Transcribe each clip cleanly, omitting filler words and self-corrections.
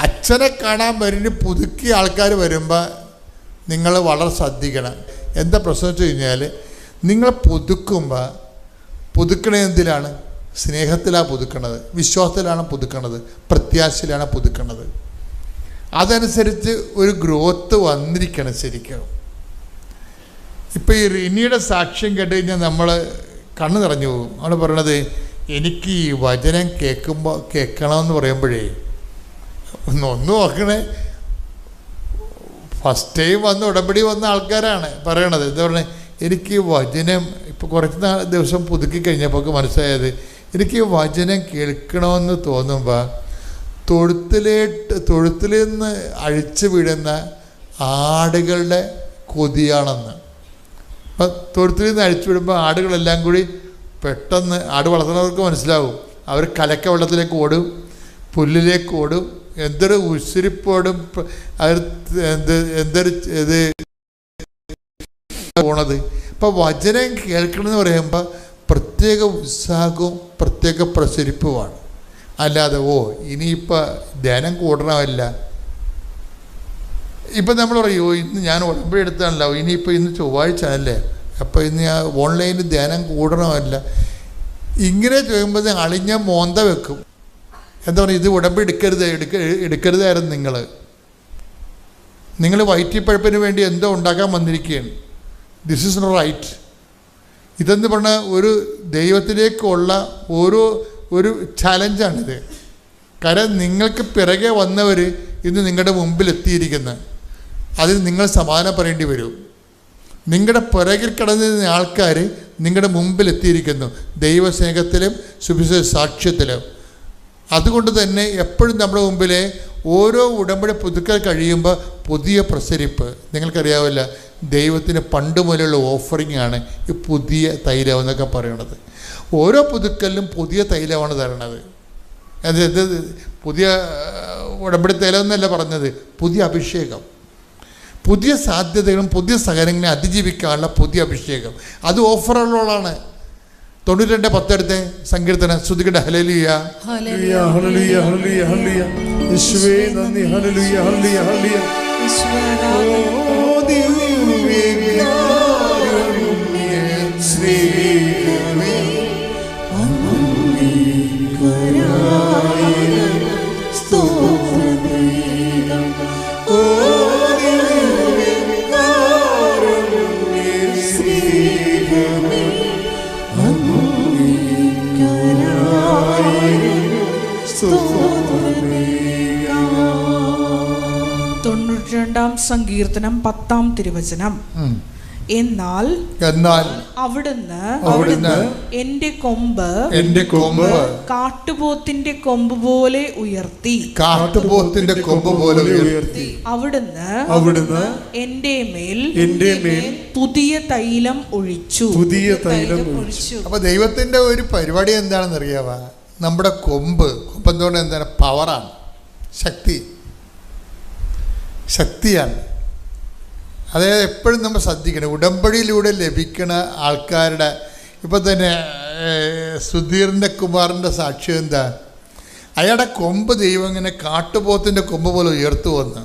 അച്ഛനെ കാണാൻ വരുന്ന പുതുക്കിയ ആൾക്കാർ വരുമ്പോൾ നിങ്ങൾ വളരെ ശ്രദ്ധിക്കണം. എന്താ പ്രശ്നം വെച്ച് കഴിഞ്ഞാൽ, നിങ്ങൾ പുതുക്കണ എന്തിലാണ്? സ്നേഹത്തിലാണ് പുതുക്കണത്, വിശ്വാസത്തിലാണ് പുതുക്കണത്, പ്രത്യാശയിലാണ് പുതുക്കണത്. അതനുസരിച്ച് ഒരു ഗ്രോത്ത് വന്നിരിക്കണം ശരിക്കും. ഇപ്പോൾ ഈ റിനിയുടെ സാക്ഷ്യം കേട്ട് കഴിഞ്ഞാൽ നമ്മൾ കണ്ണ് നിറഞ്ഞു പോകും. അവൾ പറയണത്, എനിക്ക് ഈ വചനം കേൾക്കണമെന്ന് പറയുമ്പോഴേ ഒന്ന് നോക്കണേ, ഫസ്റ്റ് ടൈം വന്ന് ഉടമ്പടി വന്ന ആൾക്കാരാണ് പറയണത്. എന്താ പറയുക, എനിക്ക് വചനം ഇപ്പോൾ കുറച്ച് ദിവസം പുതുക്കി കഴിഞ്ഞപ്പോൾ മനസ്സിലായത്, എനിക്ക് വചനം കേൾക്കണമെന്ന് തോന്നുമ്പോൾ തൊഴുത്തിൽ നിന്ന് അഴിച്ചു വിടുന്ന ആടുകളുടെ കൊതിയാണെന്ന്. അപ്പം തൊഴുത്തിൽ നിന്ന് അഴിച്ചു വിടുമ്പോൾ ആടുകളെല്ലാം കൂടി പെട്ടെന്ന്, ആട് വളർത്തുന്നവർക്ക് മനസ്സിലാവും, അവർ കലക്ക വെള്ളത്തിലേക്ക് ഓടും, പുല്ലിലേക്ക് ഓടും, എന്തൊരു ഉശിരിപ്പോടും അവർ എന്തൊരു ഇത് പോണത്. ഇപ്പം വചനം കേൾക്കണമെന്ന് പറയുമ്പോൾ പ്രത്യേക ഉത്സാഹവും പ്രത്യേക പ്രസരിപ്പുമാണ്. അല്ലാതെ ഇനിയിപ്പോൾ ധ്യാനം കൂടണമല്ല. ഇപ്പം നമ്മൾ പറയും, ഇന്ന് ഞാൻ ഉടമ്പടി എടുത്താണല്ലോ, ഇനിയിപ്പോൾ ഇന്ന് ചൊവ്വാഴ്ച അല്ലേ, അപ്പോൾ ഇന്ന് ഞാൻ ഓൺലൈനിൽ ധ്യാനം കൂടണമല്ല. ഇങ്ങനെ ചോദിക്കുമ്പോൾ അളിഞ്ഞ മോന്ത വെക്കും. എന്താ പറയുക, ഇത് ഉടമ്പടി എടുക്കരുതായിരുന്നു. നിങ്ങൾ വയറ്റിപ്പഴപ്പിന് വേണ്ടി എന്തോ ഉണ്ടാക്കാൻ വന്നിരിക്കുകയാണ്. This is not right. ഇതെന്ന് പറഞ്ഞാൽ ഒരു ദൈവത്തിലേക്കുള്ള ഒരു ചലഞ്ചാണിത്. കാരണം നിങ്ങൾക്ക് പിറകെ വന്നവർ ഇന്ന് നിങ്ങളുടെ മുമ്പിൽ എത്തിയിരിക്കുന്നത്, അതിന് നിങ്ങൾ സമാധാനം പറയേണ്ടി വരും. നിങ്ങളുടെ പിറകിൽ കിടന്നിരുന്ന ആൾക്കാർ നിങ്ങളുടെ മുമ്പിൽ എത്തിയിരിക്കുന്നു, ദൈവസ്നേഹത്തിലും സുവിശേഷ സാക്ഷ്യത്തിലും. അതുകൊണ്ട് തന്നെ എപ്പോഴും നമ്മുടെ മുമ്പിൽ ഓരോ ഉടമ്പടി പുതുക്കൽ കഴിയുമ്പോൾ പുതിയ പ്രസരിപ്പ്. നിങ്ങൾക്കറിയാവില്ല, ദൈവത്തിന് പണ്ട് മുതലുള്ള ഓഫറിംഗ് ആണ് ഈ പുതിയ തൈലം എന്നൊക്കെ പറയണത്. ഓരോ പുതുക്കലിലും പുതിയ തൈലമാണ് തരണത്. അത് പുതിയ ഉടമ്പടി തൈലം എന്നല്ല പറഞ്ഞത്, പുതിയ അഭിഷേകം, പുതിയ സാധ്യതകളും പുതിയ സഹനങ്ങളെ അതിജീവിക്കാനുള്ള പുതിയ അഭിഷേകം. അത് ഓഫറുള്ളതാണ്. 92:10 എടുത്ത് സങ്കീർത്തനം ശ്രുതികട്ടെ. ഹല്ലേലൂയ ഹല്ലേലൂയ ഹല്ലേലൂയ ഹല്ലേലൂയ ഹല്ലേലൂയ യേശുവേ നന്ദി. ഹല്ലേലൂയ ഹല്ലേലൂയ ഹല്ലേലൂയ സങ്കീർത്തനം 10-ാം തിരുവചനം. എന്നാൽ അവിടുന്ന് എന്റെ കൊമ്പ് കാട്ടുപോത്തിന്റെ കൊമ്പ് പോലെ ഉയർത്തി. അവിടുന്ന് എന്റെ മേൽ പുതിയ തൈലം ഒഴിച്ചു. അപ്പൊ ദൈവത്തിന്റെ ഒരു പരിപാടി എന്താണെന്ന് അറിയാവാ? നമ്മുടെ കൊമ്പ് എന്തുകൊണ്ട് എന്താണ്? പവറാണ്, ശക്തിയാണ്. അതായത് എപ്പോഴും നമ്മൾ ശ്രദ്ധിക്കണം. ഉടമ്പടിയിലൂടെ ലഭിക്കുന്ന ആൾക്കാരുടെ, ഇപ്പം തന്നെ സുധീറിൻ്റെ കുമാറിൻ്റെ സാക്ഷ്യം എന്താ? അയാളുടെ കൊമ്പ് ദൈവം ഇങ്ങനെ കാട്ടുപോത്തിൻ്റെ കൊമ്പ് പോലെ ഉയർത്തു വന്ന്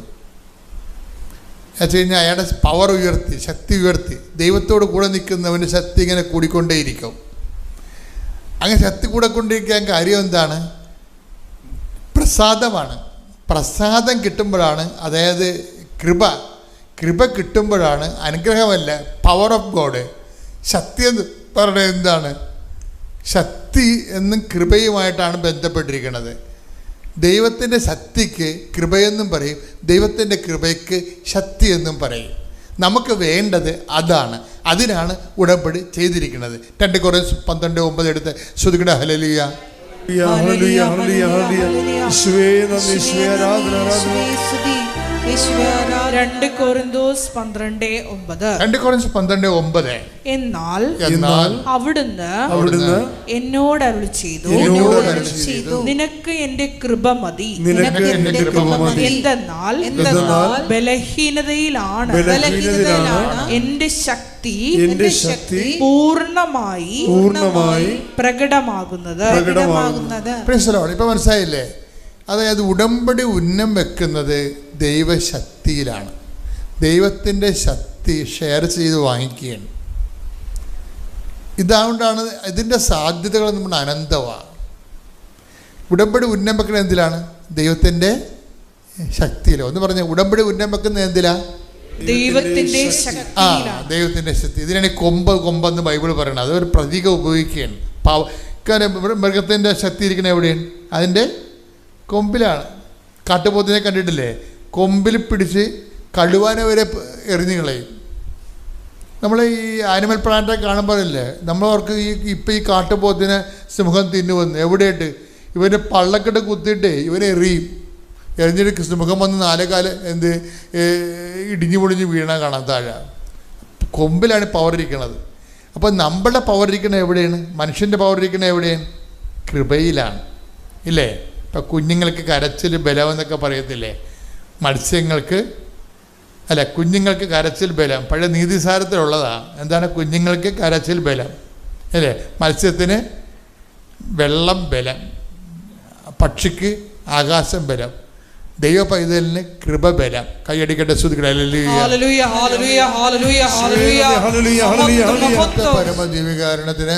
വെച്ച് കഴിഞ്ഞാൽ അയാളുടെ പവർ ഉയർത്തി, ശക്തി ഉയർത്തി. ദൈവത്തോട് കൂടെ നിൽക്കുന്നവൻ്റെ ശക്തി ഇങ്ങനെ കൂടിക്കൊണ്ടേയിരിക്കും. അങ്ങനെ ശക്തി കൂടെ കൊണ്ടിരിക്കാൻ കാര്യം എന്താണ്? പ്രസാദമാണ്. പ്രസാദം കിട്ടുമ്പോഴാണ്, അതായത് കൃപ കിട്ടുമ്പോഴാണ്, അനുഗ്രഹമല്ല, പവർ ഓഫ് ഗോഡ്. ശക്തി എന്ന് പറയുന്നത് എന്താണ്? ശക്തി എന്നും കൃപയുമായിട്ടാണ് ബന്ധപ്പെട്ടിരിക്കുന്നത്. ദൈവത്തിൻ്റെ ശക്തിക്ക് കൃപയെന്നും പറയും, ദൈവത്തിൻ്റെ കൃപയ്ക്ക് ശക്തി എന്നും പറയും. നമുക്ക് വേണ്ടത് അതാണ്. അതിനാണ് ഉടമ്പടി ചെയ്തിരിക്കുന്നത്. 2 കൊരിന്ത്യർ 12:9 എടുത്ത് ശ്രുതികട്ടെ. ഹല്ലേലൂയ ഹല്ലേലൂയ ഹല്ലേലൂയ ഹല്ലേലൂയ യേശുവേ നന്ദി, യേശുവേ ആരാധന ആരാധന. 2 കൊരിന്ത്യർ 12:9. എന്നാൽ അവിടുന്ന് എന്നോട് അരുളി ചെയ്തു, നിനക്ക് എന്റെ കൃപ മതി. എന്തെന്നാൽ ബലഹീനതയിലാണ് എന്റെ ശക്തി പൂർണ്ണമായി പ്രകടമാകുന്നത്. ഇപ്പൊ മനസ്സിലായില്ലേ? അതായത് ഉടമ്പടി ഉന്നം വെക്കുന്നത് ദൈവശക്തിയിലാണ്. ദൈവത്തിൻ്റെ ശക്തി ഷെയർ ചെയ്ത് വാങ്ങിക്കുകയാണ്. ഇതുകൊണ്ടാണ് ഇതിൻ്റെ സാധ്യതകൾ നമ്മൾ അനന്തമാണ്. ഉടമ്പടി ഉന്നം വെക്കുന്നത് എന്തിലാണ്? ദൈവത്തിൻ്റെ ശക്തിയിലോ. ഒന്ന് പറഞ്ഞ ഉടമ്പടി ഉന്നം വെക്കുന്നത് എന്തിലാ? ദൈവത്തിന്റെ ദൈവത്തിൻ്റെ ശക്തി. ഇതിനാണ് കൊമ്പെന്ന് ബൈബിൾ പറയണത്. അതൊരു പ്രതീകം ഉപയോഗിക്കുകയാണ്. മൃഗത്തിൻ്റെ ശക്തി ഇരിക്കുന്നത് എവിടെയാണ്? അതിൻ്റെ കൊമ്പിലാണ്. കാട്ടുപോത്തിനെ കണ്ടിട്ടില്ലേ? കൊമ്പിൽ പിടിച്ച് കടുവാനെ വരെ എറിഞ്ഞു കളയും. നമ്മൾ ഈ ആനിമൽ പ്ലാന്റെ കാണുമ്പോഴല്ലേ നമ്മളവർക്ക് ഇപ്പം ഈ കാട്ടുപോത്തിനെ സിംഹം തിന്നുവന്ന് എവിടെയായിട്ട് ഇവൻ്റെ പള്ളക്കെട്ട് കുത്തിയിട്ട് ഇവനെ എറിഞ്ഞിട്ട് സിംഹം വന്ന് നാലേകാല് ഇടിഞ്ഞു പൊടിഞ്ഞ് വീണ കാണാൻ താഴെ. കൊമ്പിലാണ് പവർ ഇരിക്കുന്നത്. അപ്പോൾ നമ്മളുടെ പവർ ഇരിക്കുന്നത് എവിടെയാണ്? മനുഷ്യൻ്റെ പവർ ഇരിക്കുന്നത് എവിടെയാണ്? കൃപയിലാണ്, ഇല്ലേ? ഇപ്പം കുഞ്ഞുങ്ങൾക്ക് കരച്ചിൽ ബലം എന്നൊക്കെ പറയത്തില്ലേ? മത്സ്യങ്ങൾക്ക് കുഞ്ഞുങ്ങൾക്ക് കരച്ചിൽ ബലം പഴയ നീതിസാരത്തിലുള്ളതാണ്. എന്താണ് കുഞ്ഞുങ്ങൾക്ക് കരച്ചിൽ ബലം, അല്ലേ? മത്സ്യത്തിന് വെള്ളം ബലം, പക്ഷിക്ക് ആകാശം ബലം, ദൈവ പൈതലിന് കൃപ ബലം. കൈയടിക്കട്ടെ, പരമജീവികാരണത്തിന്.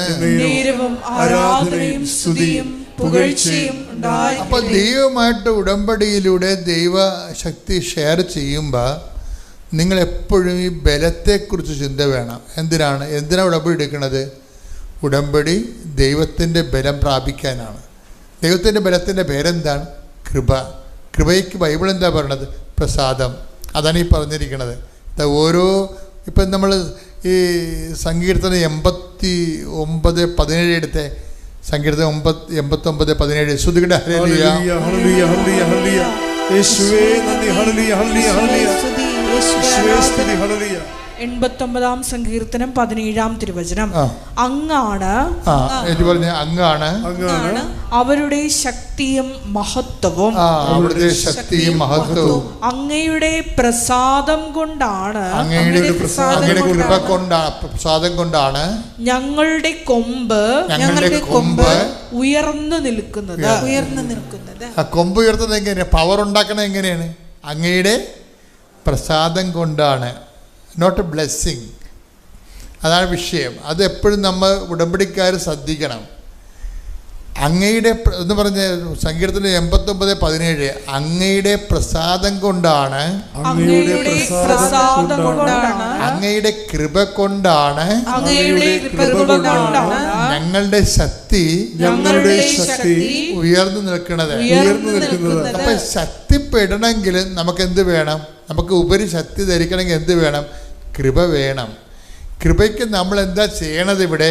അപ്പൊ ദൈവമായിട്ട് ഉടമ്പടിയിലൂടെ ദൈവശക്തി ഷെയർ ചെയ്യുമ്പോൾ നിങ്ങൾ എപ്പോഴും ഈ ബലത്തെക്കുറിച്ച് ചിന്ത വേണം. എന്തിനാണ് ഉടമ്പടി എടുക്കുന്നത്? ഉടമ്പടി ദൈവത്തിൻ്റെ ബലം പ്രാപിക്കാനാണ്. ദൈവത്തിൻ്റെ ബലത്തിൻ്റെ പേരെന്താണ്? കൃപ. കൃപയ്ക്ക് ബൈബിൾ എന്താ പറയണത്? പ്രസാദം. അതാണ് ഈ പറഞ്ഞിരിക്കുന്നത്. ഓരോ ഇപ്പം നമ്മൾ ഈ സങ്കീർത്തനം 89:17 എടുത്തേ. സങ്കീർത്തനം 89:17 ശ്രുതികട. യേശുവേ നന്ദി, ഹല്ലേലൂയ, ഹല്ലേലൂയ, ഹല്ലേലൂയ. 89-ാം സങ്കീർത്തനം 17-ാം തിരുവചനം. അങ്ങാണ് അവരുടെ ശക്തിയും മഹത്വവും. അങ്ങയുടെ പ്രസാദം കൊണ്ടാണ് ഞങ്ങളുടെ കൊമ്പ് ഉയർന്നു നിൽക്കുന്നത്. കൊമ്പ് ഉയർത്തുന്നത് എങ്ങനെയാണ്? പവർ ഉണ്ടാക്കണത് എങ്ങനെയാണ്? അങ്ങയുടെ പ്രസാദം കൊണ്ടാണ്, നോട്ട് ബ്ലെസ്സിങ്. അതാണ് വിഷയം. അത് എപ്പോഴും നമ്മൾ ഉടമ്പടിക്കാർ ശ്രദ്ധിക്കണം. അങ്ങയുടെ എന്ന് പറഞ്ഞ സങ്കീർത്തനം 89:17 അങ്ങയുടെ പ്രസാദം കൊണ്ടാണ്, അങ്ങയുടെ കൃപ കൊണ്ടാണ് ഞങ്ങളുടെ ശക്തി ഉയർന്നു നിൽക്കുന്നത്. അപ്പൊ ശക്തിപ്പെടണമെങ്കിൽ നമുക്ക് എന്ത് വേണം? നമുക്ക് ഉപരി ശക്തി ധരിക്കണമെങ്കിൽ എന്ത് വേണം? കൃപ വേണം. കൃപയ്ക്ക് നമ്മൾ എന്താ ചെയ്യണത്? ഇവിടെ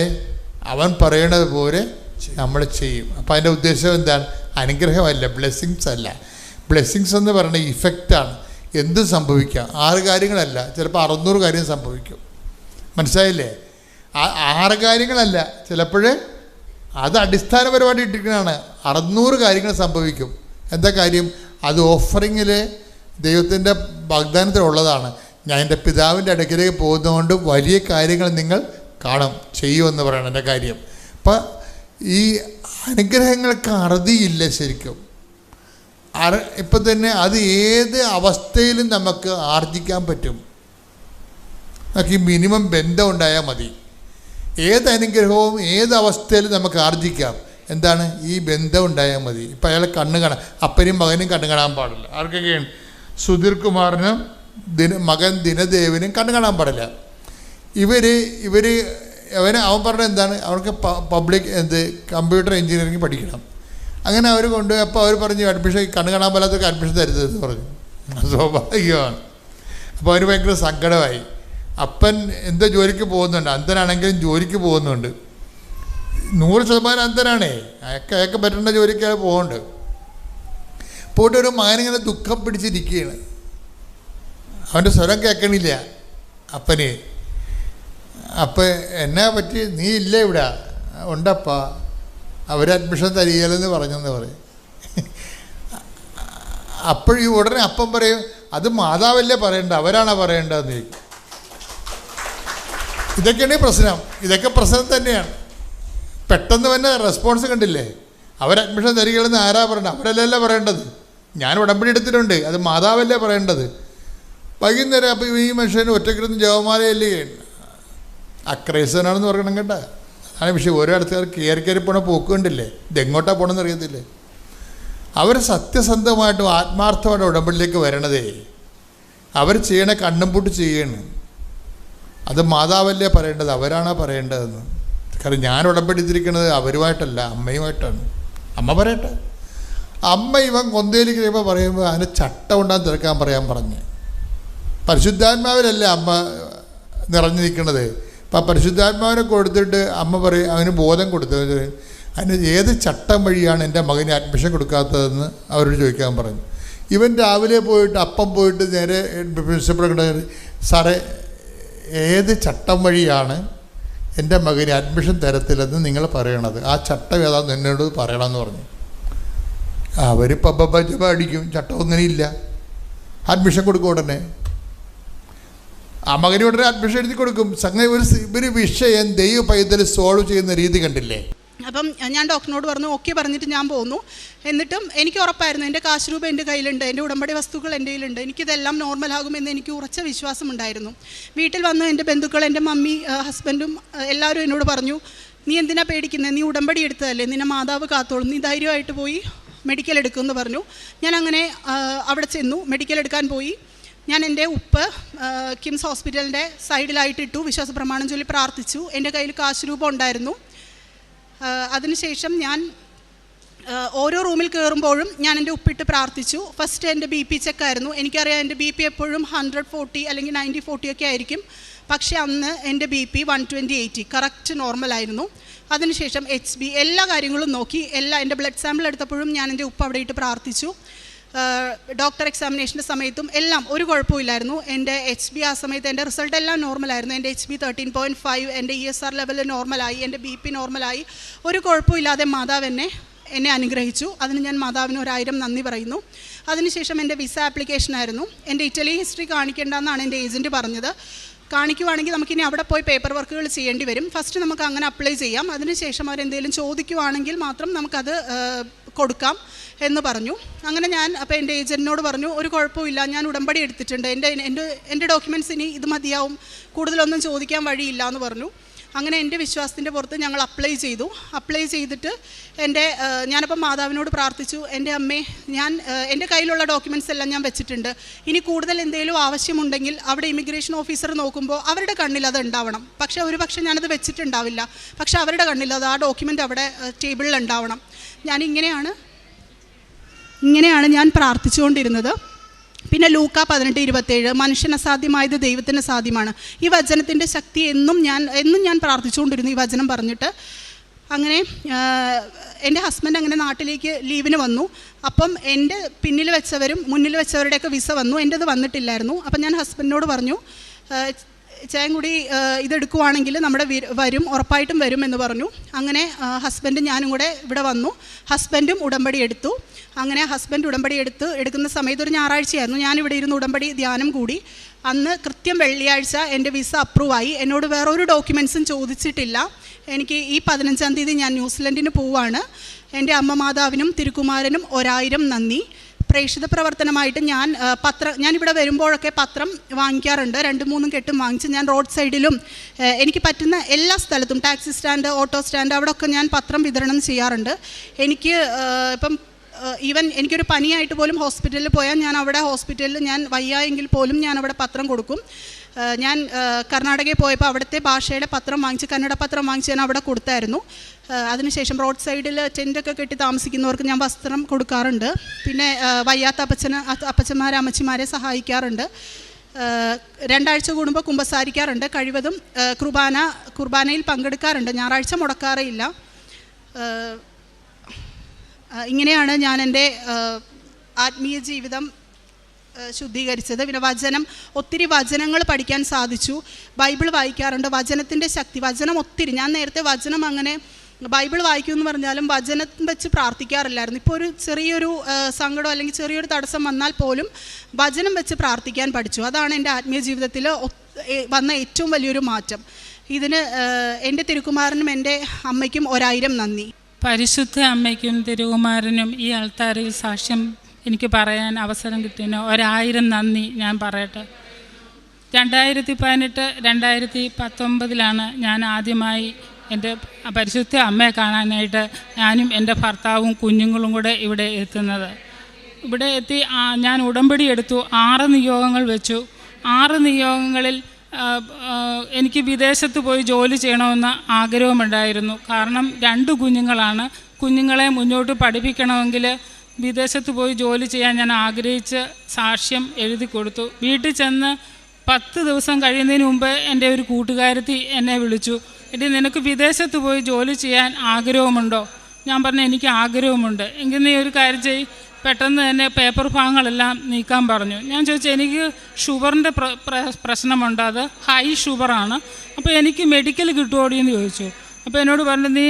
അവൻ പറയണത് പോലെ നമ്മൾ ചെയ്യും. അപ്പം അതിൻ്റെ ഉദ്ദേശം എന്താണ്? അനുഗ്രഹമല്ല, ബ്ലെസ്സിങ്സ് അല്ല. ബ്ലെസ്സിങ്സ് എന്ന് പറയുന്നത് ഇഫക്റ്റാണ്. എന്ത് സംഭവിക്കാം? 6 കാര്യങ്ങളല്ല, ചിലപ്പോൾ 600 കാര്യം സംഭവിക്കും. മനസ്സിലായില്ലേ? 6 കാര്യങ്ങളല്ല, ചിലപ്പോൾ അത് അടിസ്ഥാനപരമായിട്ട് ഇട്ടിരിക്കുന്നതാണ്. 600 കാര്യങ്ങൾ സംഭവിക്കും. എന്താ കാര്യം? അത് ഓഫറിങ്ങിൽ ദൈവത്തിൻ്റെ വാഗ്ദാനത്തിലുള്ളതാണ്. ഞാൻ എൻ്റെ പിതാവിൻ്റെ അടുക്കിലേക്ക് പോകുന്നതുകൊണ്ട് വലിയ കാര്യങ്ങൾ നിങ്ങൾ കാണും, ചെയ്യുമെന്ന് പറയണം എൻ്റെ കാര്യം. അപ്പം ഈ അനുഗ്രഹങ്ങൾക്ക് അറുതിയില്ല ശരിക്കും. ഇപ്പം തന്നെ അത് ഏത് അവസ്ഥയിലും നമുക്ക് ആർജിക്കാൻ പറ്റും. നമുക്ക് ഈ മിനിമം ബന്ധം ഉണ്ടായാൽ മതി. ഏത് അനുഗ്രഹവും ഏത് അവസ്ഥയിലും നമുക്ക് ആർജിക്കാം. എന്താണ്? ഈ ബന്ധം ഉണ്ടായാൽ മതി. ഇപ്പം അയാൾ കണ്ണ് കാണാൻ, അപ്പനും മകനും കണ്ണ് കാണാൻ പാടില്ല. ആർക്കൊക്കെയാണ്? സുധീർ കുമാറിനും മകൻ ദിനദേവിനും കണ്ണ് കാണാൻ പാടില്ല. അവൻ പറഞ്ഞത് എന്താണ്? അവർക്ക് പബ്ലിക് കമ്പ്യൂട്ടർ എഞ്ചിനീയറിംഗ് പഠിക്കണം. അങ്ങനെ അവർ കൊണ്ടുപോയി. അപ്പോൾ അവർ പറഞ്ഞു അഡ്മിഷൻ കണ്ണ് കാണാൻ പാടാത്തൊക്കെ അഡ്മിഷൻ തരുന്നതെന്ന് പറഞ്ഞു. സ്വാഭാവികമാണ്. അപ്പോൾ അവന് ഭയങ്കര സങ്കടമായി. അപ്പൻ എന്തോ ജോലിക്ക് പോകുന്നുണ്ട്, അന്ധനാണെങ്കിലും ജോലിക്ക് പോകുന്നുണ്ട്. 100% അന്ധനാണേ. അയാൾക്ക് പറ്റുന്ന ജോലിക്ക് അയാൾ പോകുന്നുണ്ട്. പോയിട്ട് ഒരു മകനിങ്ങനെ ദുഃഖം പിടിച്ചിരിക്കുകയാണ്. അവൻ്റെ സ്വരം കേൾക്കണില്ല അപ്പന്. അപ്പം എന്നാ പറ്റി? നീ ഇല്ല ഇവിടെ? ഉണ്ടപ്പാ, അവർ അഡ്മിഷൻ തരികയില്ലെന്ന് പറഞ്ഞെന്ന് പറയും. അപ്പോഴീ ഉടനെ അപ്പം പറയും, അത് മാതാവല്ലേ പറയണ്ട, അവരാണോ പറയേണ്ടതെന്ന് ചോദിക്കും. ഇതൊക്കെയാണ് പ്രശ്നം. ഇതൊക്കെ പ്രശ്നം തന്നെയാണ്. പെട്ടെന്ന് തന്നെ റെസ്പോൺസ് കണ്ടില്ലേ? അവർ അഡ്മിഷൻ തരികയെന്ന് ആരാ പറയണ്ടത്? അവരല്ലല്ലോ പറയേണ്ടത്. ഞാൻ ഉടമ്പടി എടുത്തിട്ടുണ്ട്, അത് മാതാവല്ലേ പറയേണ്ടത്. വൈകുന്നേരം അപ്പോൾ ഈ മനുഷ്യന് ഒറ്റക്കിരുന്ന് ജപമാലയല്ലേ അക്രൈസ്തവനാണെന്ന് പറയണം കേട്ടോ. അതാണ് വിഷയം. ഓരോ ആൾക്കാർ കയറി പോണ പോക്ക് കണ്ടില്ലേ, ഇതെങ്ങോട്ടാണ് പോകണമെന്ന് അറിയത്തില്ലേ. അവർ സത്യസന്ധമായിട്ടും ആത്മാർത്ഥമായിട്ട് ഉടമ്പടിയിലേക്ക് വരണതേ. അവർ ചെയ്യണ കണ്ണും പൂട്ട് ചെയ്യണം. അത് മാതാവല്ലേ പറയേണ്ടത്, അവരാണോ പറയേണ്ടതെന്ന്. കാരണം ഞാൻ ഉടമ്പടിച്ചിരിക്കുന്നത് അവരുമായിട്ടല്ല, അമ്മയുമായിട്ടാണ്. അമ്മ പറയട്ടെ. അമ്മ ഇവൻ കൊന്തയിലേക്ക് കഴിയുമ്പോൾ പറയുമ്പോൾ അതിന് ചട്ട ഉണ്ടാകാൻ തിരക്കാൻ പറയാൻ പറഞ്ഞ്. പരിശുദ്ധാത്മാവിലല്ലേ അമ്മ നിറഞ്ഞു നിൽക്കണത്. അപ്പം പരിശുദ്ധാത്മാവിനെ കൊടുത്തിട്ട് അമ്മ പറയും, അവന് ബോധം കൊടുത്തത് അതിന് ഏത് ചട്ടം വഴിയാണ് എൻ്റെ മകന് അഡ്മിഷൻ കൊടുക്കാത്തതെന്ന് അവരോട് ചോദിക്കാൻ പറഞ്ഞു. ഇവൻ രാവിലെ പോയിട്ട് അപ്പം പോയിട്ട് നേരെ പ്രിൻസിപ്പൾ സാറേ ഏത് ചട്ടം വഴിയാണ് എൻ്റെ മകന് അഡ്മിഷൻ തരത്തില്ലെന്ന് നിങ്ങൾ പറയണത്, ആ ചട്ടം ഏതാണെന്ന് എന്നോട് പറയണമെന്ന് പറഞ്ഞു. അവർ പബ്ബ അടിക്കും, ചട്ടം അങ്ങനെ ഇല്ല, അഡ്മിഷൻ കൊടുക്കും ഉടനെ. ആ മകന് ഉടനെ അഡ്മിഷൻ എഴുതി കൊടുക്കും. സംഗതി ഒരു വിഷയം ദൈവ പൈതൽ സോൾവ് ചെയ്യുന്ന രീതി കണ്ടില്ലേ. അപ്പം ഞാൻ ഡോക്ടറിനോട് പറഞ്ഞു, ഓക്കെ പറഞ്ഞിട്ട് ഞാൻ പോന്നു. എന്നിട്ടും എനിക്ക് ഉറപ്പായിരുന്നു എൻ്റെ കാശ് രൂപ എൻ്റെ കയ്യിലുണ്ട്, എൻ്റെ ഉടമ്പടി വസ്തുക്കൾ എൻ്റെ കയ്യിലുണ്ട്, എനിക്കിതെല്ലാം നോർമലാകുമെന്ന് എനിക്ക് ഉറച്ച വിശ്വാസമുണ്ടായിരുന്നു. വീട്ടിൽ വന്ന് എൻ്റെ ബന്ധുക്കൾ, എൻ്റെ മമ്മി, ഹസ്ബൻഡും എല്ലാവരും എന്നോട് പറഞ്ഞു, നീ എന്തിനാ പേടിക്കുന്നത്, നീ ഉടമ്പടി എടുത്തതല്ലേ, നിന്നെ മാതാവ് കാത്തോളും, നീ ധൈര്യമായിട്ട് പോയി മെഡിക്കൽ എടുക്കുമെന്ന് പറഞ്ഞു. ഞാൻ അങ്ങനെ അവിടെ ചെന്നു, മെഡിക്കൽ എടുക്കാൻ പോയി. ഞാൻ എൻ്റെ ഉപ്പ് കിംസ് ഹോസ്പിറ്റലിൻ്റെ സൈഡിലായിട്ട് ഇട്ടു, വിശ്വാസ പ്രമാണം ചൊല്ലി പ്രാർത്ഥിച്ചു. എൻ്റെ കയ്യിൽ കാശ് രൂപ ഉണ്ടായിരുന്നു. അതിനുശേഷം ഞാൻ ഓരോ റൂമിൽ കയറുമ്പോഴും ഞാൻ എൻ്റെ ഉപ്പിട്ട് പ്രാർത്ഥിച്ചു. ഫസ്റ്റ് എൻ്റെ BP ചെക്കായിരുന്നു. എനിക്കറിയാം എൻ്റെ BP എപ്പോഴും 140 അല്ലെങ്കിൽ 90-40 ഒക്കെ ആയിരിക്കും. പക്ഷേ അന്ന് എൻ്റെ BP 120/80 കറക്റ്റ് നോർമലായിരുന്നു. അതിനുശേഷം HB എല്ലാ കാര്യങ്ങളും നോക്കി. എൻ്റെ ബ്ലഡ് സാമ്പിൾ എടുത്തപ്പോഴും ഞാൻ എൻ്റെ ഉപ്പ് അവിടെ ഇട്ട് പ്രാർത്ഥിച്ചു. ഡോക്ടർ എക്സാമിനേഷൻ്റെ സമയത്തും എല്ലാം ഒരു കുഴപ്പമില്ലായിരുന്നു. എൻ്റെ HB ആ സമയത്ത് എൻ്റെ റിസൾട്ട് എല്ലാം നോർമലായിരുന്നു. എൻ്റെ HB 13.5, എൻ്റെ ESR ലെവൽ നോർമലായി, എൻ്റെ BP നോർമലായി. ഒരു കുഴപ്പമില്ലാതെ മാതാവ് എന്നെ അനുഗ്രഹിച്ചു. അതിന് ഞാൻ മാതാവിന് 1000 നന്ദി പറയുന്നു. അതിനുശേഷം എൻ്റെ വിസ ആപ്ലിക്കേഷനായിരുന്നു. എൻ്റെ ഇറ്റലി ഹിസ്റ്ററി കാണിക്കേണ്ടെന്നാണ് എൻ്റെ ഏജൻറ്റ് പറഞ്ഞത്. കാണിക്കുവാണെങ്കിൽ നമുക്കിനി അവിടെ പോയി പേപ്പർ വർക്കുകൾ ചെയ്യേണ്ടി വരും. ഫസ്റ്റ് നമുക്ക് അങ്ങനെ അപ്ലൈ ചെയ്യാം, അതിനുശേഷം അവരെന്തെങ്കിലും ചോദിക്കുവാണെങ്കിൽ മാത്രം നമുക്കത് കൊടുക്കാം എന്ന് പറഞ്ഞു. അങ്ങനെ ഞാൻ അപ്പോൾ എൻ്റെ ഏജൻറ്റിനോട് പറഞ്ഞു, ഒരു കുഴപ്പമില്ല, ഞാൻ ഉടമ്പടി എടുത്തിട്ടുണ്ട്, എൻ്റെ ഡോക്യുമെൻറ്റ്സ് ഇനി ഇത് മതിയാവും, കൂടുതലൊന്നും ചോദിക്കാൻ വഴിയില്ല എന്ന് പറഞ്ഞു. അങ്ങനെ എൻ്റെ വിശ്വാസത്തിൻ്റെ പുറത്ത് ഞങ്ങൾ അപ്ലൈ ചെയ്തു. അപ്ലൈ ചെയ്തിട്ട് ഞാനപ്പം മാതാവിനോട് പ്രാർത്ഥിച്ചു, എൻ്റെ അമ്മേ, ഞാൻ എൻ്റെ കയ്യിലുള്ള ഡോക്യുമെൻറ്റ്സ് എല്ലാം ഞാൻ വെച്ചിട്ടുണ്ട്. ഇനി കൂടുതൽ എന്തെങ്കിലും ആവശ്യമുണ്ടെങ്കിൽ അവിടെ ഇമിഗ്രേഷൻ ഓഫീസർ നോക്കുമ്പോൾ അവരുടെ കണ്ണിൽ അത് ഉണ്ടാവണം. പക്ഷേ ഒരു പക്ഷേ ഞാനത് വെച്ചിട്ടുണ്ടാവില്ല, പക്ഷേ അവരുടെ കണ്ണിൽ അത് ആ ഡോക്യുമെൻ്റ് അവിടെ ടേബിളിൽ ഉണ്ടാവണം. ഇങ്ങനെയാണ് ഞാൻ പ്രാർത്ഥിച്ചുകൊണ്ടിരുന്നത്. പിന്നെ ലൂക്ക 18:27 മനുഷ്യന് അസാധ്യമായത് ദൈവത്തിന് സാധ്യമാണ്. ഈ വചനത്തിൻ്റെ ശക്തി എന്നും ഞാൻ പ്രാർത്ഥിച്ചുകൊണ്ടിരുന്നു ഈ വചനം പറഞ്ഞിട്ട്. അങ്ങനെ എൻ്റെ ഹസ്ബൻഡ് അങ്ങനെ നാട്ടിലേക്ക് ലീവിന് വന്നു. അപ്പം എൻ്റെ പിന്നിൽ വെച്ചവരും മുന്നിൽ വെച്ചവരുടെയൊക്കെ വിസ വന്നു, എൻ്റെത് വന്നിട്ടില്ലായിരുന്നു. അപ്പം ഞാൻ ഹസ്ബൻഡിനോട് പറഞ്ഞു, ചായം കൂടി ഇതെടുക്കുവാണെങ്കിൽ നമ്മുടെ ഉറപ്പായിട്ടും വരും എന്ന് പറഞ്ഞു. അങ്ങനെ ഹസ്ബൻഡും ഞാനും കൂടെ ഇവിടെ വന്നു. ഹസ്ബൻഡും ഉടമ്പടി എടുത്തു. അങ്ങനെ ഹസ്ബൻഡ് ഉടമ്പടി എടുക്കുന്ന സമയത്ത് ഒരു ഞായറാഴ്ചയായിരുന്നു. ഞാനിവിടെ ഇരുന്ന് ഉടമ്പടി ധ്യാനം കൂടി. അന്ന് കൃത്യം വെള്ളിയാഴ്ച എൻ്റെ വിസ അപ്രൂവായി. എന്നോട് വേറൊരു ഡോക്യുമെൻറ്റ്സും ചോദിച്ചിട്ടില്ല. എനിക്ക് ഈ 15-ാം തീയതി ഞാൻ ന്യൂസിലൻഡിന് പോവാണ്. എൻ്റെ അമ്മ മാതാവിനും തിരുക്കുമാരനും 1000 നന്ദി. പ്രേക്ഷിത പ്രവർത്തനമായിട്ട് ഞാനിവിടെ വരുമ്പോഴൊക്കെ പത്രം വാങ്ങിക്കാറുണ്ട്. 2-3 കെട്ടും വാങ്ങിച്ച് ഞാൻ റോഡ് സൈഡിലും എനിക്ക് പറ്റുന്ന എല്ലാ സ്ഥലത്തും, ടാക്സി സ്റ്റാൻഡ്, ഓട്ടോ സ്റ്റാൻഡ്, അവിടെയൊക്കെ ഞാൻ പത്രം വിതരണം ചെയ്യാറുണ്ട്. എനിക്ക് ഇപ്പം ഈവൻ എനിക്കൊരു പനിയായിട്ട് പോലും ഹോസ്പിറ്റലിൽ പോയാൽ ഞാൻ അവിടെ ഹോസ്പിറ്റലിൽ ഞാൻ വയ്യായെങ്കിൽ പോലും ഞാൻ അവിടെ പത്രം കൊടുക്കും. ഞാൻ കർണാടകയിൽ പോയപ്പോൾ അവിടുത്തെ ഭാഷയുടെ പത്രം വാങ്ങിച്ച്, കന്നഡ പത്രം വാങ്ങിച്ച് ഞാൻ അവിടെ കൊടുത്തായിരുന്നു. അതിനുശേഷം റോഡ് സൈഡിൽ ടെൻറ്റൊക്കെ കെട്ടി താമസിക്കുന്നവർക്ക് ഞാൻ വസ്ത്രം കൊടുക്കാറുണ്ട്. പിന്നെ വയ്യാത്ത അപ്പച്ചന്മാരെ അമ്മച്ചിമാരെ സഹായിക്കാറുണ്ട്. 2 ആഴ്ച കൂടുമ്പോൾ കുമ്പസാരിക്കാറുണ്ട്. കഴിവതും കുർബാനയിൽ പങ്കെടുക്കാറുണ്ട്. ഞായറാഴ്ച മുടക്കാറില്ല. ഇങ്ങനെയാണ് ഞാൻ എൻ്റെ ആത്മീയ ജീവിതം ശുദ്ധീകരിച്ചത്. പിന്നെ ഒത്തിരി വചനങ്ങൾ പഠിക്കാൻ സാധിച്ചു. ബൈബിൾ വായിക്കാറുണ്ട്. വചനത്തിൻ്റെ ശക്തി, വചനം ഒത്തിരി. ഞാൻ നേരത്തെ വചനം അങ്ങനെ ബൈബിൾ വായിക്കുമെന്ന് പറഞ്ഞാലും വചനം വെച്ച് പ്രാർത്ഥിക്കാറില്ലായിരുന്നു. ഇപ്പോൾ ഒരു ചെറിയൊരു സങ്കടം അല്ലെങ്കിൽ ചെറിയൊരു തടസ്സം വന്നാൽ പോലും വചനം വെച്ച് പ്രാർത്ഥിക്കാൻ പഠിച്ചു. അതാണ് എൻ്റെ ആത്മീയ ജീവിതത്തിൽ വന്ന ഏറ്റവും വലിയൊരു മാറ്റം. ഇതിന് എൻ്റെ തിരുക്കുമാരനും എൻ്റെ അമ്മയ്ക്കും 1000 നന്ദി. പരിശുദ്ധ അമ്മയ്ക്കും തിരുകുമാരനും ഈ ആൾത്താരിൽ സാക്ഷ്യം എനിക്ക് പറയാൻ അവസരം കിട്ടിയതിന് 1000 നന്ദി ഞാൻ പറയട്ടെ. 2018 2019 ഞാൻ ആദ്യമായി എൻ്റെ പരിശുദ്ധ അമ്മയെ കാണാനായിട്ട് ഞാനും എൻ്റെ ഭർത്താവും കുഞ്ഞുങ്ങളും കൂടെ ഇവിടെ എത്തുന്നത്. ഇവിടെ എത്തി ഞാൻ ഉടമ്പടി എടുത്തു. 6 നിയോഗങ്ങൾ വെച്ചു. 6 നിയോഗങ്ങളിൽ എനിക്ക് വിദേശത്ത് പോയി ജോലി ചെയ്യണമെന്ന് ആഗ്രഹമുണ്ടായിരുന്നു. കാരണം 2 കുഞ്ഞുങ്ങളാണ്. കുഞ്ഞുങ്ങളെ മുന്നോട്ട് പഠിപ്പിക്കണമെങ്കിൽ വിദേശത്ത് പോയി ജോലി ചെയ്യാൻ ഞാൻ ആഗ്രഹിച്ച് സാക്ഷ്യം എഴുതി കൊടുത്തു. വീട്ടിൽ ചെന്ന് 10 ദിവസം കഴിയുന്നതിന് മുമ്പ് എൻ്റെ ഒരു കൂട്ടുകാരത്തി എന്നെ വിളിച്ചു. എടി, നിനക്ക് വിദേശത്ത് പോയി ജോലി ചെയ്യാൻ ആഗ്രഹമുണ്ടോ? ഞാൻ പറഞ്ഞു എനിക്ക് ആഗ്രഹമുണ്ട്. എങ്കിൽ നീ ഒരു കാര്യം ചെയ്യ്, പെട്ടെന്ന് തന്നെ പേപ്പർ ഭാഗങ്ങളെല്ലാം നീക്കാൻ പറഞ്ഞു. ഞാൻ ചോദിച്ചു, എനിക്ക് ഷുഗറിൻ്റെ പ്രശ്നമുണ്ട്, അത് ഹൈ ഷുഗറാണ്, അപ്പോൾ എനിക്ക് മെഡിക്കൽ കിട്ടുമോടി എന്ന് ചോദിച്ചു. അപ്പോൾ എന്നോട് പറഞ്ഞു, നീ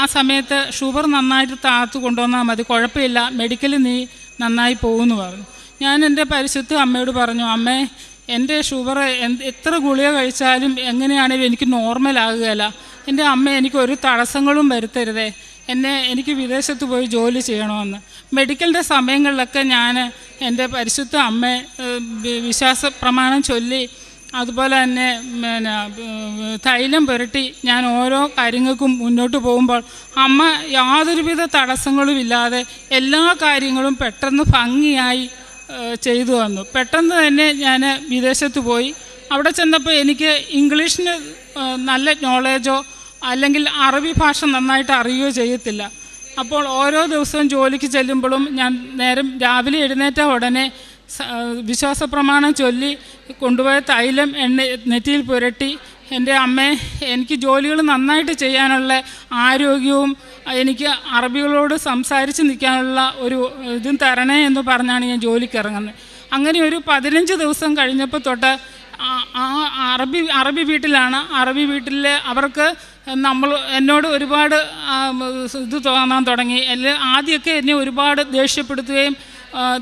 ആ സമയത്ത് ഷുഗർ നന്നായിട്ട് താത്തു കൊണ്ടുവന്നാൽ മതി, കുഴപ്പമില്ല, മെഡിക്കൽ നീ നന്നായി പോകുമെന്ന് പറഞ്ഞു. ഞാൻ എൻ്റെ പരിശുദ്ധ അമ്മയോട് പറഞ്ഞു, അമ്മേ, എൻ്റെ ഷുഗർ എത്ര ഗുളിക കഴിച്ചാലും എങ്ങനെയാണെങ്കിലും എനിക്ക് നോർമലാകുകയില്ല. എൻ്റെ അമ്മ എനിക്ക് ഒരു തടസ്സങ്ങളും വരുത്തരുതേ, എനിക്ക് വിദേശത്ത് പോയി ജോലി ചെയ്യണമെന്ന്. മെഡിക്കലിൻ്റെ സമയങ്ങളിലൊക്കെ ഞാൻ എൻ്റെ പരിശുദ്ധ അമ്മയെ വിശ്വാസ പ്രമാണം ചൊല്ലി, അതുപോലെ തന്നെ തൈലം പുരട്ടി ഞാൻ ഓരോ കാര്യങ്ങൾക്കും മുന്നോട്ട് പോകുമ്പോൾ അമ്മ യാതൊരുവിധ തടസ്സങ്ങളും ഇല്ലാതെ എല്ലാ കാര്യങ്ങളും പെട്ടെന്ന് ഭംഗിയായി ചെയ്തു വന്നു. പെട്ടെന്ന് തന്നെ ഞാൻ വിദേശത്ത് പോയി. അവിടെ ചെന്നപ്പോൾ എനിക്ക് ഇംഗ്ലീഷിന് നല്ല നോളേജോ അല്ലെങ്കിൽ അറബി ഭാഷ നന്നായിട്ട് അറിയുകയോ ചെയ്യത്തില്ല. അപ്പോൾ ഓരോ ദിവസവും ജോലിക്ക് ചെല്ലുമ്പോഴും ഞാൻ രാവിലെ എഴുന്നേറ്റ ഉടനെ വിശ്വാസ പ്രമാണം ചൊല്ലി കൊണ്ടുപോയ തൈലം നെറ്റിയിൽ പുരട്ടി, എൻ്റെ അമ്മേ, എനിക്ക് ജോലികൾ നന്നായിട്ട് ചെയ്യാനുള്ള ആരോഗ്യവും എനിക്ക് അറബികളോട് സംസാരിച്ച് നിൽക്കാനുള്ള ഒരു ഇതും തരണേ എന്ന് പറഞ്ഞാണ് ഞാൻ ജോലിക്ക് ഇറങ്ങുന്നത്. അങ്ങനെ ഒരു 15 ദിവസം കഴിഞ്ഞപ്പോൾ തൊട്ട് അറബി വീട്ടിലാണ്. അറബി വീട്ടിൽ അവർക്ക് എന്നോട് ഒരുപാട് ഇത് തോന്നാൻ തുടങ്ങി. ആദ്യമൊക്കെ എന്നെ ഒരുപാട്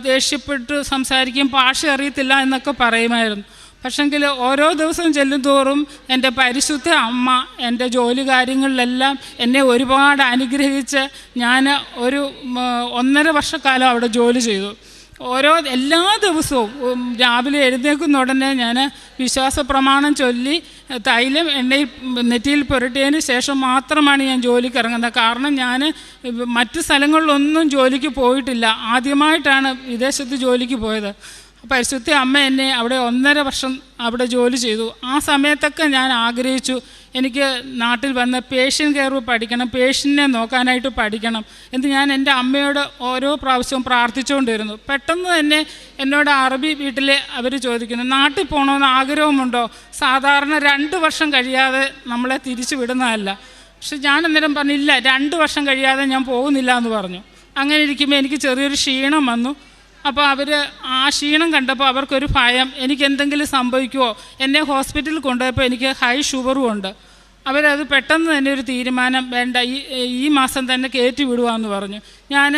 ദേഷ്യപ്പെട്ട് സംസാരിക്കുകയും ഭാഷ അറിയത്തില്ല എന്നൊക്കെ പറയുമായിരുന്നു. പക്ഷെങ്കിൽ ഓരോ ദിവസം ചെല്ലുന്തോറും എൻ്റെ പരിശുദ്ധ അമ്മ എൻ്റെ ജോലി കാര്യങ്ങളിലെല്ലാം എന്നെ ഒരുപാട് അനുഗ്രഹിച്ച് ഞാൻ ഒരു 1.5 വർഷക്കാലം അവിടെ ജോലി ചെയ്തു. എല്ലാ ദിവസവും രാവിലെ എഴുന്നേൽക്കുന്ന ഉടനെ ഞാൻ വിശ്വാസ പ്രമാണം ചൊല്ലി തൈലം നെറ്റിയിൽ പുരട്ടിയതിന് ശേഷം മാത്രമാണ് ഞാൻ ജോലിക്ക് ഇറങ്ങുന്നത്. കാരണം ഞാൻ മറ്റ് സ്ഥലങ്ങളിലൊന്നും ജോലിക്ക് പോയിട്ടില്ല. ആദ്യമായിട്ടാണ് വിദേശത്ത് ജോലിക്ക് പോയത്. പരിശുദ്ധ അമ്മ എന്നെ അവിടെ 1.5 വർഷം അവിടെ ജോലി ചെയ്തു. ആ സമയത്തൊക്കെ ഞാൻ ആഗ്രഹിച്ചു, എനിക്ക് നാട്ടിൽ വന്ന് പേഷ്യൻ കെയർ പഠിക്കണം, പേഷ്യൻറ്റിനെ നോക്കാനായിട്ട് പഠിക്കണം എന്ന് ഞാൻ എൻ്റെ അമ്മയോട് ഓരോ പ്രാവശ്യവും പ്രാർത്ഥിച്ചുകൊണ്ടിരുന്നു. പെട്ടെന്ന് തന്നെ എന്നോട് അറബി വീട്ടിലെ അവർ ചോദിക്കുന്നു, നാട്ടിൽ പോകണമെന്ന് ആഗ്രഹമുണ്ടോ? സാധാരണ 2 വർഷം കഴിയാതെ നമ്മളെ തിരിച്ചു വിടുന്നതല്ല. പക്ഷെ ഞാൻ അന്നേരം പറഞ്ഞില്ല, 2 വർഷം കഴിയാതെ ഞാൻ പോകുന്നില്ല എന്ന് പറഞ്ഞു. അങ്ങനെ ഇരിക്കുമ്പോൾ എനിക്ക് ചെറിയൊരു ക്ഷീണം വന്നു. അപ്പോൾ അവർ ആ ക്ഷീണം കണ്ടപ്പോൾ അവർക്കൊരു ഭയം, എനിക്ക് എന്തെങ്കിലും സംഭവിക്കുമോ. എന്നെ ഹോസ്പിറ്റലിൽ കൊണ്ടുപോയപ്പോൾ എനിക്ക് ഹൈ ഷുഗറും ഉണ്ട്. അവരത് പെട്ടെന്ന് തന്നെ ഒരു തീരുമാനം, വേണ്ട, ഈ മാസം തന്നെ കയറ്റി വിടുവാന്ന് പറഞ്ഞു. ഞാൻ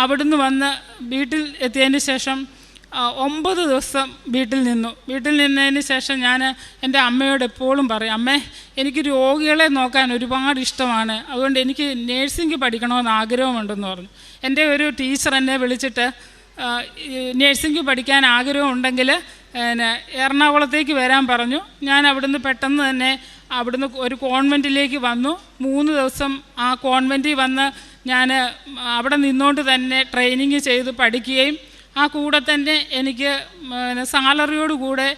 അവിടുന്ന് വന്ന് വീട്ടിൽ എത്തിയതിന് ശേഷം 9 ദിവസം വീട്ടിൽ നിന്നു. വീട്ടിൽ നിന്നതിന് ശേഷം ഞാൻ എൻ്റെ അമ്മയോട് എപ്പോഴും പറയും, അമ്മേ, എനിക്ക് രോഗികളെ നോക്കാൻ ഒരുപാട് ഇഷ്ടമാണ്, അതുകൊണ്ട് എനിക്ക് നേഴ്സിംഗ് പഠിക്കണമെന്ന് ആഗ്രഹമുണ്ടെന്ന് പറഞ്ഞു. എൻ്റെ ഒരു ടീച്ചർ എന്നെ വിളിച്ചിട്ട്, നേഴ്സിംഗ് പഠിക്കാൻ ആഗ്രഹമുണ്ടെങ്കിൽ എറണാകുളത്തേക്ക് വരാൻ പറഞ്ഞു. ഞാൻ അവിടുന്ന് പെട്ടെന്ന് തന്നെ ഒരു കോൺവെൻറ്റിലേക്ക് വന്നു. 3 ദിവസം ആ കോൺവെൻറ്റിൽ വന്ന് ഞാൻ അവിടെ നിന്നുകൊണ്ട് തന്നെ ട്രെയിനിങ് ചെയ്ത് പഠിക്കുകയും ആ കൂടെ തന്നെ എനിക്ക് സാലറിയോടുകൂടെ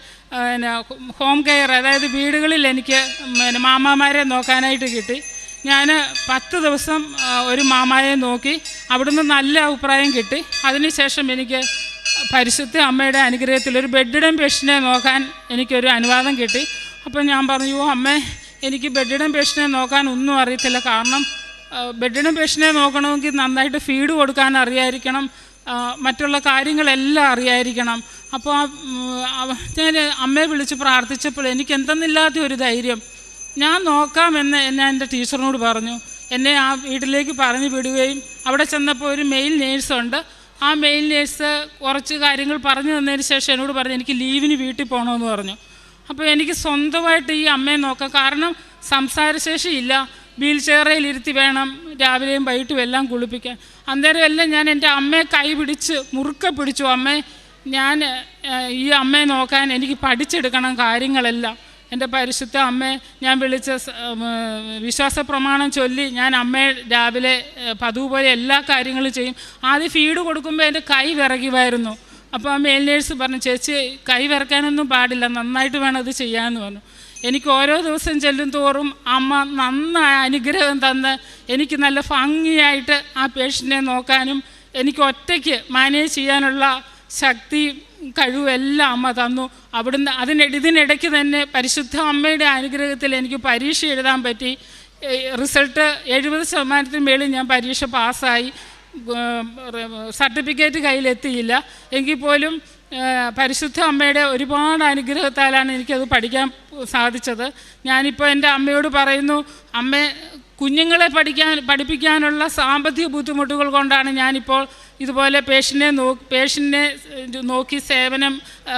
ഹോം കെയർ, അതായത് വീടുകളിൽ എനിക്ക് മാമാമാരെ നോക്കാനായിട്ട് കിട്ടി. ഞാൻ 10 ദിവസം ഒരു മാമായെ നോക്കി, അവിടുന്ന് നല്ല അഭിപ്രായം കിട്ടി. അതിനുശേഷം എനിക്ക് പരിശുദ്ധ അമ്മയുടെ അനുഗ്രഹത്തിൽ ഒരു ബെഡ്ഡൻ പേഷ്യനെ നോക്കാൻ എനിക്കൊരു അനുവാദം കിട്ടി. അപ്പം ഞാൻ പറഞ്ഞു, അമ്മേ, എനിക്ക് ബെഡ്ഡൻ പേഷ്യനെ നോക്കാൻ ഒന്നും അറിയത്തില്ല. കാരണം ബെഡ്ഡൻ പേഷ്യനെ നോക്കണമെങ്കിൽ നന്നായിട്ട് ഫീഡ് കൊടുക്കാൻ അറിയായിരിക്കണം, മറ്റുള്ള കാര്യങ്ങളെല്ലാം അറിയായിരിക്കണം. അപ്പോൾ ഞാൻ അമ്മയെ വിളിച്ച് പ്രാർത്ഥിച്ചപ്പോൾ എനിക്ക് എന്തെന്നില്ലാത്ത ഒരു ധൈര്യം, ഞാൻ നോക്കാമെന്ന് ഞാൻ എൻ്റെ ടീച്ചറിനോട് പറഞ്ഞു. എന്നെ ആ വീട്ടിലേക്ക് പറഞ്ഞു വിടുകയും അവിടെ ചെന്നപ്പോൾ ഒരു മെയിൽ നേഴ്സുണ്ട്. ആ മെയിൽ നേഴ്സ് കുറച്ച് കാര്യങ്ങൾ പറഞ്ഞു തന്നതിന് ശേഷം എന്നോട് പറഞ്ഞു, എനിക്ക് ലീവിന് വീട്ടിൽ പോകണമെന്ന് പറഞ്ഞു. അപ്പോൾ എനിക്ക് സ്വന്തമായിട്ട് ഈ അമ്മയെ നോക്കാം. കാരണം സംസാരശേഷിയില്ല, വീൽ ചെയറിൽ ഇരുത്തി വേണം രാവിലെയും വൈകിട്ടും എല്ലാം കുളിപ്പിക്കാൻ. അന്നേരം എല്ലാം ഞാൻ എൻ്റെ അമ്മയെ കൈ പിടിച്ച് മുറുക്കെ പിടിച്ചു. അമ്മേ, ഞാൻ ഈ അമ്മയെ നോക്കാൻ എനിക്ക് പഠിച്ചെടുക്കണം കാര്യങ്ങളെല്ലാം. എൻ്റെ പരിശുദ്ധ അമ്മയെ ഞാൻ വിളിച്ച് വിശ്വാസ പ്രമാണം ചൊല്ലി ഞാൻ അമ്മയെ രാവിലെ പതിവ് പോലെ എല്ലാ കാര്യങ്ങളും ചെയ്യും. ആദ്യം ഫീഡ് കൊടുക്കുമ്പോൾ എൻ്റെ കൈ വിറയ്ക്കുമായിരുന്നു. അപ്പോൾ ആ മെയിൽ നേഴ്സ് പറഞ്ഞു, ചേച്ചി കൈ വിറയ്ക്കാനൊന്നും പാടില്ല, നന്നായിട്ട് വേണം അത് ചെയ്യാമെന്ന് പറഞ്ഞു. എനിക്ക് ഓരോ ദിവസം ചെല്ലും തോറും അമ്മ നന്നായി അനുഗ്രഹം തന്ന് എനിക്ക് നല്ല ഭംഗിയായിട്ട് ആ പേഷ്യൻറ്റിനെ നോക്കാനും എനിക്ക് ഒറ്റയ്ക്ക് മാനേജ് ചെയ്യാനുള്ള ശക്തി കഴിവെല്ലാം അമ്മ തന്നു. അവിടുന്ന് ഇതിനിടയ്ക്ക് തന്നെ പരിശുദ്ധ അമ്മയുടെ അനുഗ്രഹത്തിൽ എനിക്ക് പരീക്ഷ എഴുതാൻ പറ്റി. റിസൾട്ട് 70% മേളിൽ ഞാൻ പരീക്ഷ പാസ്സായി. സർട്ടിഫിക്കറ്റ് കയ്യിലെത്തിയില്ല എങ്കിൽ പോലും പരിശുദ്ധ അമ്മയുടെ ഒരുപാട് അനുഗ്രഹത്താലാണ് എനിക്കത് പഠിക്കാൻ സാധിച്ചത്. ഞാനിപ്പോൾ എൻ്റെ അമ്മയോട് പറയുന്നു, അമ്മേ, കുഞ്ഞുങ്ങളെ പഠിപ്പിക്കാനുള്ള സാമ്പത്തിക ബുദ്ധിമുട്ടുകൾ കൊണ്ടാണ് ഞാനിപ്പോൾ ഇതുപോലെ പേഷ്യൻറ്റിനെ നോക്കി സേവനം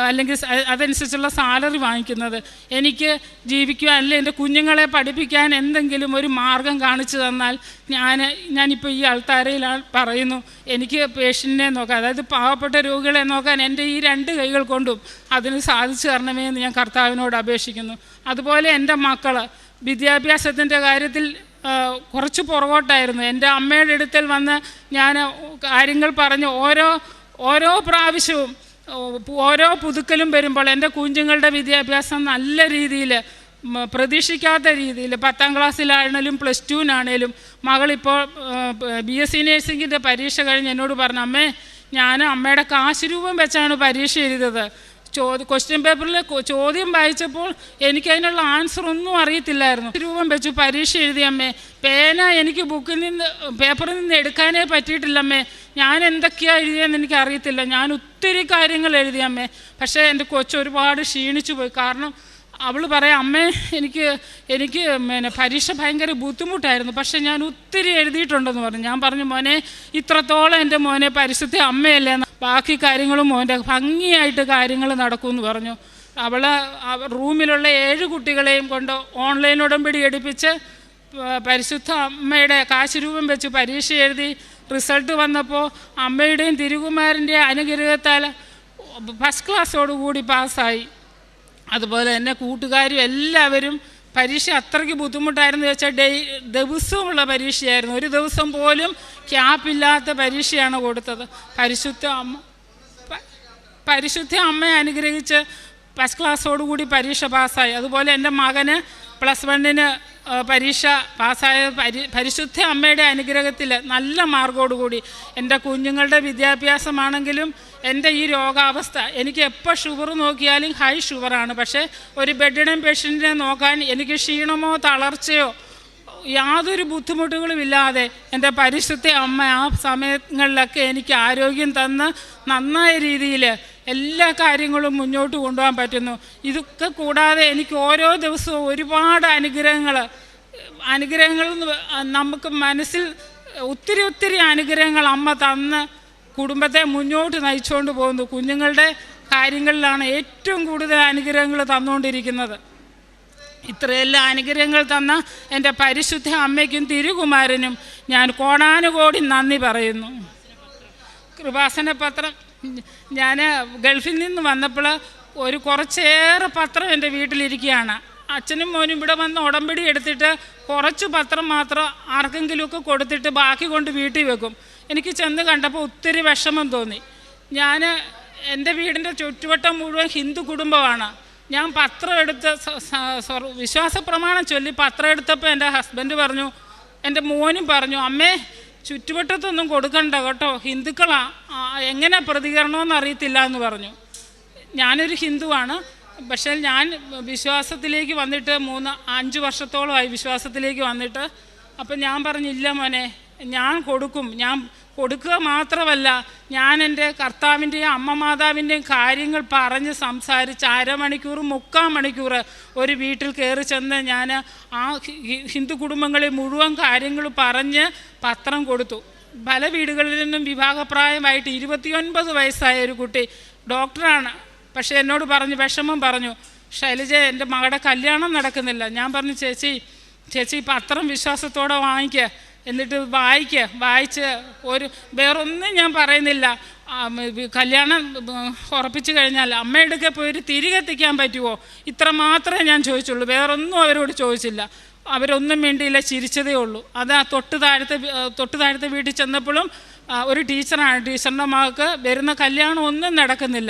അല്ലെങ്കിൽ അതനുസരിച്ചുള്ള സാലറി വാങ്ങിക്കുന്നത്. എനിക്ക് ജീവിക്കുവാൻ അല്ലെങ്കിൽ എൻ്റെ കുഞ്ഞുങ്ങളെ പഠിപ്പിക്കാൻ എന്തെങ്കിലും ഒരു മാർഗം കാണിച്ചു തന്നാൽ ഞാനിപ്പോൾ ഈ അൾത്താരയിലാണ് പറയുന്നു, എനിക്ക് പേഷ്യൻറ്റിനെ നോക്കാൻ, അതായത് പാവപ്പെട്ട രോഗികളെ നോക്കാൻ എൻ്റെ ഈ 2 കൈകൾ കൊണ്ടും അതിന് സാധിച്ചു തരണമേ എന്ന് ഞാൻ കർത്താവിനോട് അപേക്ഷിക്കുന്നു. അതുപോലെ എൻ്റെ മക്കൾ വിദ്യാഭ്യാസത്തിൻ്റെ കാര്യത്തിൽ കുറച്ച് പുറകോട്ടായിരുന്നു. എൻ്റെ അമ്മയുടെ അടുക്കൽ വന്ന് ഞാൻ കാര്യങ്ങൾ പറഞ്ഞ് ഓരോ പ്രാവശ്യവും ഓരോ പുതുക്കലും വരുമ്പോൾ എൻ്റെ കുഞ്ഞുങ്ങളുടെ വിദ്യാഭ്യാസം നല്ല രീതിയിൽ പ്രതീക്ഷിക്കാത്ത രീതിയിൽ 10ാം ക്ലാസ്സിലാണേലും +2-നാണേലും മകളിപ്പോൾ BSc നേഴ്സിങ്ങിൻ്റെ പരീക്ഷ കഴിഞ്ഞ് എന്നോട് പറഞ്ഞു, അമ്മേ, ഞാൻ അമ്മയുടെ കാശ് രൂപം വെച്ചാണ് പരീക്ഷ എഴുതിയത്. ക്വസ്റ്റ്യൻ പേപ്പറിൽ ചോദ്യം വായിച്ചപ്പോൾ എനിക്കതിനുള്ള ആൻസർ ഒന്നും അറിയത്തില്ലായിരുന്നു. രൂപം വെച്ചു പരീക്ഷ എഴുതിയമ്മേ, പേന എനിക്ക് പേപ്പറിൽ നിന്ന് എടുക്കാനേ പറ്റിയിട്ടില്ലമ്മേ, ഞാൻ എന്തൊക്കെയാണ് എഴുതിയെന്ന് എനിക്ക് അറിയത്തില്ല, ഞാൻ ഒത്തിരി കാര്യങ്ങൾ എഴുതിയമ്മേ. പക്ഷേ എൻ്റെ കൊച്ച് ഒരുപാട് ക്ഷീണിച്ചു പോയി. കാരണം അവൾ പറയാം, അമ്മേ, എനിക്ക് പരീക്ഷ ഭയങ്കര ബുദ്ധിമുട്ടായിരുന്നു, പക്ഷെ ഞാൻ ഒത്തിരി എഴുതിയിട്ടുണ്ടെന്ന് പറഞ്ഞു. ഞാൻ പറഞ്ഞു, മോനെ, ഇത്രത്തോളം എൻ്റെ മോനെ പരിശുദ്ധ അമ്മയല്ലേ, ബാക്കി കാര്യങ്ങളും മോൻ്റെ ഭംഗിയായിട്ട് കാര്യങ്ങൾ നടക്കുമെന്ന് പറഞ്ഞു. അവൾ റൂമിലുള്ള 7 കുട്ടികളെയും കൊണ്ട് ഓൺലൈൻ ഉടമ്പടി എടുപ്പിച്ച് പരിശുദ്ധ അമ്മയുടെ കാശ് രൂപം വെച്ച് പരീക്ഷ എഴുതി. റിസൾട്ട് വന്നപ്പോൾ അമ്മയുടെയും തിരുകുമാരൻ്റെയും അനുഗ്രഹത്താൽ ഫസ്റ്റ് ക്ലാസ്സോടുകൂടി പാസ്സായി. അതുപോലെ തന്നെ കൂട്ടുകാരും എല്ലാവരും. പരീക്ഷ അത്രയ്ക്ക് ബുദ്ധിമുട്ടായിരുന്നു വെച്ചാൽ ദിവസമുള്ള പരീക്ഷയായിരുന്നു. ഒരു ദിവസം പോലും ക്യാപ്പില്ലാത്ത പരീക്ഷയാണ് കൊടുത്തത്. പരിശുദ്ധ അമ്മയെ അനുഗ്രഹിച്ച് ഫസ്റ്റ് ക്ലാസ്സോടുകൂടി പരീക്ഷ പാസ്സായി. അതുപോലെ എൻ്റെ മകന് +1 പരീക്ഷ പാസ്സായ പരിശുദ്ധ അമ്മയുടെ അനുഗ്രഹത്തിൽ നല്ല മാർക്കോടുകൂടി. എൻ്റെ കുഞ്ഞുങ്ങളുടെ വിദ്യാഭ്യാസമാണെങ്കിലും എൻ്റെ ഈ രോഗാവസ്ഥ, എനിക്ക് എപ്പോൾ ഷുഗർ നോക്കിയാലും ഹൈ ഷുഗറാണ്. പക്ഷേ ഒരു ബെഡിഡൻ പേഷ്യൻറ്റിനെ നോക്കാൻ എനിക്ക് ക്ഷീണമോ തളർച്ചയോ യാതൊരു ബുദ്ധിമുട്ടുകളും ഇല്ലാതെ എൻ്റെ പരിശുദ്ധ അമ്മ ആ സമയങ്ങളിലൊക്കെ എനിക്ക് ആരോഗ്യം തന്ന് നന്നായ രീതിയിൽ എല്ലാ കാര്യങ്ങളും മുന്നോട്ട് കൊണ്ടുപോകാൻ പറ്റുന്നു. ഇതൊക്കെ കൂടാതെ എനിക്ക് ഓരോ ദിവസവും ഒരുപാട് അനുഗ്രഹങ്ങൾ നമുക്ക് മനസ്സിൽ ഒത്തിരി അനുഗ്രഹങ്ങൾ അമ്മ തന്ന് കുടുംബത്തെ മുന്നോട്ട് നയിച്ചുകൊണ്ട് പോകുന്നു. കുഞ്ഞുങ്ങളുടെ കാര്യങ്ങളിലാണ് ഏറ്റവും കൂടുതൽ അനുഗ്രഹങ്ങൾ തന്നുകൊണ്ടിരിക്കുന്നത്. ഇത്രയെല്ലാം അനുഗ്രഹങ്ങൾ തന്ന എൻ്റെ പരിശുദ്ധ അമ്മയ്ക്കും തിരുകുമാരനും ഞാൻ കോടാനുകോടി നന്ദി പറയുന്നു. കൃപാസന പത്രം ഞാൻ ഗൾഫിൽ നിന്ന് വന്നപ്പോൾ കുറച്ചേറെ പത്രം എൻ്റെ വീട്ടിലിരിക്കുകയാണ്. അച്ഛനും മോനും ഇവിടെ വന്ന് ഉടമ്പടി എടുത്തിട്ട് കുറച്ച് പത്രം മാത്രം ആർക്കെങ്കിലുമൊക്കെ കൊടുത്തിട്ട് ബാക്കി കൊണ്ട് വീട്ടിൽ വെക്കും. എനിക്ക് ചെന്ന് കണ്ടപ്പോൾ ഒത്തിരി വിഷമം തോന്നി. എൻ്റെ വീടിൻ്റെ ചുറ്റുവട്ടം മുഴുവൻ ഹിന്ദു കുടുംബമാണ്. ഞാൻ പത്രം എടുത്ത് വിശ്വാസ പ്രമാണം ചൊല്ലി പത്രം എടുത്തപ്പോൾ എൻ്റെ ഹസ്ബൻഡ് പറഞ്ഞു, എൻ്റെ മോനും പറഞ്ഞു, അമ്മേ, ചുറ്റുവട്ടത്തൊന്നും കൊടുക്കണ്ട കേട്ടോ, ഹിന്ദുക്കളാ, എങ്ങനെ പ്രതികരണമെന്ന് അറിയത്തില്ല എന്ന് പറഞ്ഞു. ഞാനൊരു ഹിന്ദുവാണ്, പക്ഷേ ഞാൻ വിശ്വാസത്തിലേക്ക് വന്നിട്ട് 5 വർഷത്തോളമായി വിശ്വാസത്തിലേക്ക് വന്നിട്ട്. അപ്പം ഞാൻ പറഞ്ഞില്ല മോനെ, ഞാൻ കൊടുക്കും. ഞാൻ കൊടുക്കുക മാത്രമല്ല, ഞാൻ എൻ്റെ കർത്താവിൻ്റെയും അമ്മ മാതാവിൻ്റെയും കാര്യങ്ങൾ പറഞ്ഞ് സംസാരിച്ച് 1/2 മണിക്കൂർ 3/4 മണിക്കൂർ ഒരു വീട്ടിൽ കയറി ചെന്ന് ഞാൻ ആ ഹിന്ദു കുടുംബങ്ങളെ മുഴുവൻ കാര്യങ്ങൾ പറഞ്ഞ് പത്രം കൊടുത്തു. പല വീടുകളിൽ നിന്നും വിവാഹപ്രായമായിട്ട് 29 വയസ്സായ ഒരു കുട്ടി ഡോക്ടറാണ്. പക്ഷേ എന്നോട് പറഞ്ഞു, വിഷമം പറഞ്ഞു, ശൈലജ, എൻ്റെ മകളുടെ കല്യാണം നടക്കുന്നില്ല. ഞാൻ പറഞ്ഞു, ചേച്ചി, ചേച്ചി പത്രം വിശ്വാസത്തോടെ വാങ്ങിക്കുക, എന്നിട്ട് വായിച്ച് വേറൊന്നും ഞാൻ പറയുന്നില്ല. കല്യാണം ഉറപ്പിച്ചു കഴിഞ്ഞാൽ അമ്മയെടുക്കെ പോയി ഒരു തിരികെത്തിക്കാൻ പറ്റുമോ, ഇത്ര മാത്രമേ ഞാൻ ചോദിച്ചുള്ളൂ. വേറൊന്നും അവരോട് ചോദിച്ചില്ല. അവരൊന്നും വേണ്ടിയില്ല, ചിരിച്ചതേ ഉള്ളൂ. അത് തൊട്ട് താഴത്തെ വീട്ടിൽ ചെന്നപ്പോഴും ഒരു ടീച്ചറാണ്, ടീച്ചറിൻ്റെ മകൾക്ക് വരുന്ന കല്യാണം ഒന്നും നടക്കുന്നില്ല.